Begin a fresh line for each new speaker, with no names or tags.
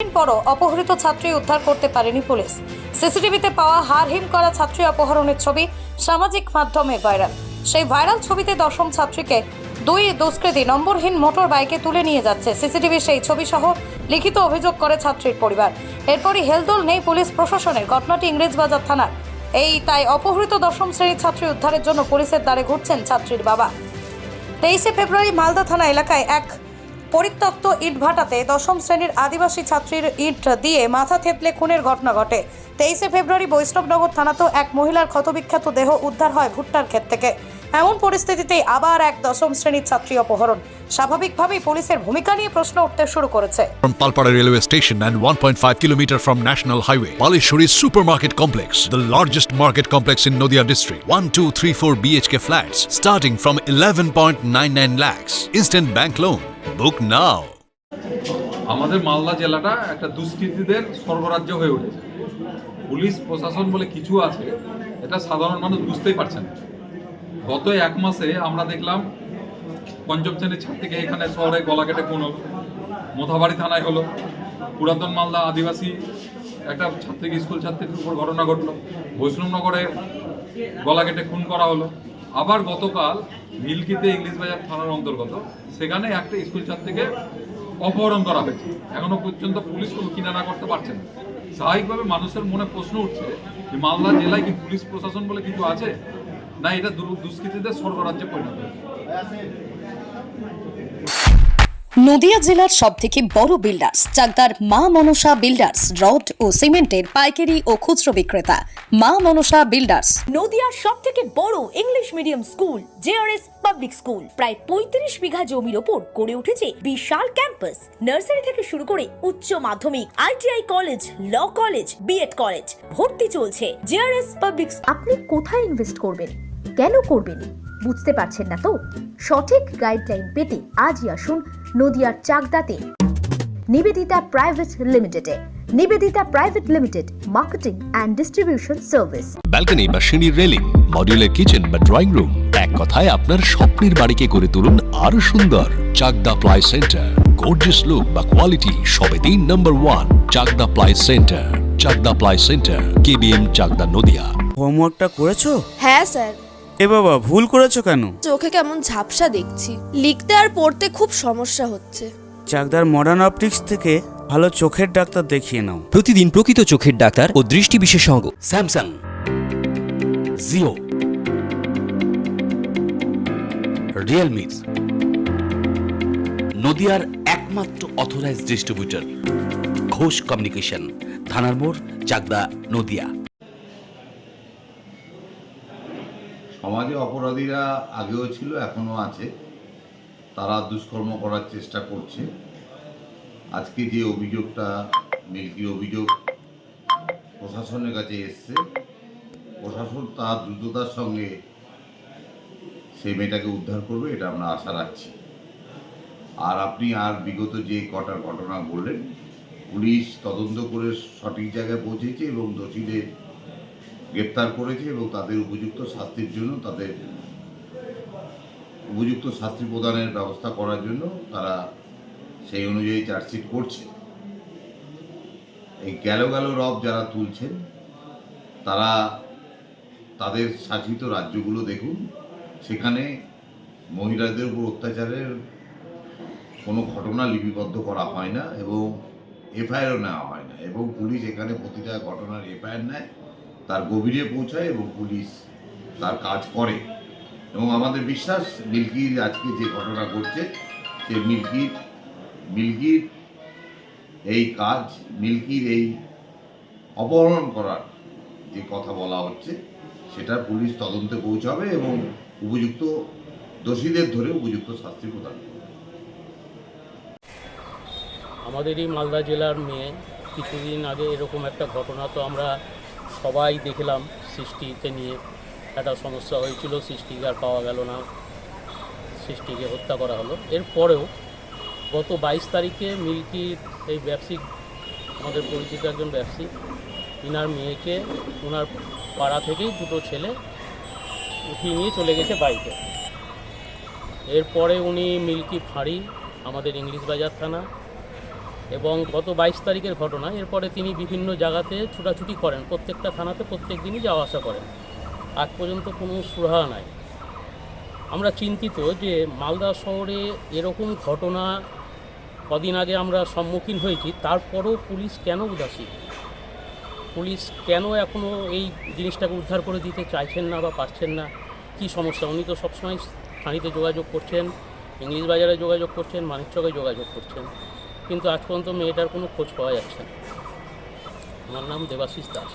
পরও অপহৃত ছাত্রী উদ্ধার করতে পারেনি পুলিশ। সিসিটিভিতে পাওয়া হাড়হিম করা ছাত্রী অপহরণের ছবি সামাজিক মাধ্যমে ভাইরাল। সেই ভাইরাল ছবিতে দশম ছাত্রীকে দুই দুষ্কৃতী নম্বরহীন মোটর বাইকে তুলে নিয়ে যাচ্ছে। সিসিটিভি সেই ছবি সহ লিখিত অভিযোগ করে ছাত্রীর পরিবার। এরপরই হেলদোল নেই পুলিশ প্রশাসনের। ঘটনাটি ইংরেজবাজার থানার। তাই অপহৃত দশম শ্রেণীর ছাত্রী উদ্ধারের জন্য পুলিশের দ্বারে ঘুরছেন ছাত্রীর বাবা। 23 ফেব্রুয়ারি মালদা থানা এলাকায় এক পরিত্যক্ত ইটভাটাতে দশম শ্রেণীর আদিবাসী ছাত্রীর ইট দিয়ে মাথা থেতলে খুনের ঘটনা ঘটে। 23 ফেব্রুয়ারি বৈষ্ণবনগর থানাতেও এক মহিলার ক্ষতবিক্ষত দেহ উদ্ধার হয় ভুট্টার ক্ষেত থেকে। এমন পরিস্থিতিতেই আবার এক দশম শ্রেণীর ছাত্রী অপহরণ। স্বাভাবিকভাবেই পুলিশের ভূমিকা নিয়ে প্রশ্ন উঠতে শুরু করেছে।
From Palpara railway station and 1.5 km from National Highway, Palishuri Supermarket Complex, the largest market complex in Nadia district. 1, 2, 3, 4 BHK flats starting from 11.99 lakhs. Instant bank loan. Book now.
আমাদের মালদা জেলাটা একটা দুষ্কৃতীদের স্বর্গরাজ্য হয়ে উঠেছে। পুলিশ প্রশাসন বলে কিছু আছে, এটা সাধারণ মানুষ বুঝতেই পারছে না। গত এক মাসে আমরা দেখলাম পঞ্চম শ্রেণীর ছাত্রীকে এখানে শহরে গলা কেটে খুন হলো, মোথাবাড়ি থানায় হলো, পুরাতন মালদা আদিবাসী একটা ছাত্রীকে স্কুল ছাত্রীর উপর ঘটনা ঘটলো, বৈষ্ণবনগরে গলা কেটে খুন করা হলো। আবার গতকাল মিল্কিতে ইংলিশবাজার থানার অন্তর্গত সেখানে একটা স্কুল ছাত্রীকে অপহরণ করা হয়েছে। এখনো পর্যন্ত পুলিশ কোনো কিনারা করতে পারছে না। স্বাভাবিকভাবে মানুষের মনে প্রশ্ন উঠছে যে মালদা জেলায় কি পুলিশ প্রশাসন বলে কিছু আছে, না এটা দুষ্কৃতীদের স্বর্গরাজ্যে পরিণত হয়েছে।
নদিয়া জেলার সবথেকে বড় বিল্ডার্স চাকদার মা মনসা বিল্ডার্স, রড ও সিমেন্টের পাইকারি ও খুচরো বিক্রেতা মা মনসা বিল্ডার্স।
নদিয়ার সবথেকে বড় English medium school JRS public school প্রায় 35 বিঘা জমির ওপর গড়ে উঠেছে বিশাল ক্যাম্পাস। নার্সারি থেকে শুরু করে উচ্চ মাধ্যমিক, ITI college, law college, BEd college ভর্তি চলছে। JRS public.
আপনি কোথায় ইনভেস্ট করবেন, কেন করবেন বুঝতে পারছেন না তো? সঠিক গাইডলাইন পেতে আজই আসুন নদিয়ার চাকদাতে নিবেদিতা প্রাইভেট লিমিটেডে। Nivedita private limited, marketing and distribution service.
Balcony বা সিঁড়ির রেলিং, মডিউলার কিচেন বা ড্রয়িং রুম, এক কথায় আপনার স্বপ্নের বাড়িকে করে তুলুন আরো সুন্দর। Chakdah ply centre, gorgeous look বা কোয়ালিটি সবে 3 number 1 Chakdah ply centre. Chakdah ply centre, KBM Chakdah Nadia.
হোমওয়ার্কটা করেছো?
হ্যাঁ স্যার।
এ বাবা, ভুল করেছো কেন?
চোখে কেমন ঝাপসা দেখছি, লিখতে আর পড়তে খুব সমস্যা হচ্ছে।
চাকদার মডার্ন অপটিক্স থেকে ভালো চোখের ডাক্তার দেখিয়ে নাও।
প্রতিদিন প্রকৃত চোখের ডাক্তার ও দৃষ্টি বিশেষজ্ঞ।
স্যামসাং, জিও, রিয়েলমি, নদিয়ার একমাত্র অথরাইজড ডিস্ট্রিবিউটর ঘোষ কমিউনিকেশন, থানার মোড়, চাকদা, নদিয়া।
সমাজে অপরাধীরা আগেও ছিল, এখনও আছে। তারা দুষ্কর্ম করার চেষ্টা করছে। আজকে যে অভিযোগটা, মিল্কির অভিযোগ প্রশাসনের কাছে এসছে, প্রশাসন তার দ্রুততার সঙ্গে সেই মেয়েটাকে উদ্ধার করবে, এটা আমরা আশা রাখছি। আর আপনি আর বিগত যে কটার ঘটনা বললেন, পুলিশ তদন্ত করে সঠিক জায়গায় পৌঁছেছে এবং দোষীদের গ্রেপ্তার করেছে এবং তাদের উপযুক্ত শাস্তির জন্য, তাদের উপযুক্ত শাস্তি প্রদানের ব্যবস্থা করার জন্য তারা সেই অনুযায়ী চার্জশিট করছে। এই গেল রব যারা তুলছেন, তারা তাদের শাসিত রাজ্যগুলো দেখুন, সেখানে মহিলাদের উপর অত্যাচারের কোনো ঘটনা লিপিবদ্ধ করা হয় না এবং এফআইআরও নেওয়া হয় না, এবং পুলিশ এখানে প্রতিটা ঘটনার এফআইআর নেয়, তার গভীরে পৌঁছায় এবং পুলিশ তার কাজ করে। এবং আমাদের বিশ্বাস, মিল্কির আজকে যে ঘটনা ঘটছে, সে মিল্কির এই কাজ, মিল্কির এই অপহরণ করার যে কথা বলা হচ্ছে, সেটা পুলিশ তদন্তে পৌঁছাবে এবং উপযুক্ত দোষীদের ধরে উপযুক্ত শাস্তি প্রদান করবে।
আমাদের এই মালদা জেলার মেয়ে কিছুদিন আগে এরকম একটা ঘটনা তো আমরা সবাই দেখলাম। সৃষ্টিকে নিয়ে একটা সমস্যা হয়েছিল, সৃষ্টিকে আর পাওয়া গেল না, সৃষ্টিকে হত্যা করা হলো। এরপরেও গত 22 তারিখে মিল্কির এই ব্যবসায়িক, আমাদের পরিচিত একজন ব্যবসায়িক, ইনার মেয়েকে ওনার পাড়া থেকেই দুটো ছেলে উঠিয়ে নিয়ে চলে গেছে বাইকে। এরপরে উনি মিল্কি ফাঁড়ি, আমাদের ইংলিশবাজার থানা, এবং গত 22 তারিখের ঘটনা, এরপরে তিনি বিভিন্ন জায়গাতে ছুটাছুটি করেন, প্রত্যেকটা থানাতে প্রত্যেক দিনই যাওয়া আসা করেন। আজ পর্যন্ত কোনো সুরাহা নাই। আমরা চিন্তিত যে মালদা শহরে এরকম ঘটনা কদিন আগে আমরা সম্মুখীন হয়েছি, তারপরও পুলিশ কেন উদাসীন? পুলিশ কেন এখনও এই জিনিসটাকে উদ্ধার করে দিতে চাইছেন না বা পারছেন না? কী সমস্যা? উনি তো সবসময় থানাতে যোগাযোগ করছেন, ইংলিশ বাজারে যোগাযোগ করছেন, মানিকচকে যোগাযোগ করছেন, কিন্তু আজ পর্যন্ত মেয়েটার কোনো খোঁজ পাওয়া যাচ্ছে না। আমার নাম দেবাশিস দাস।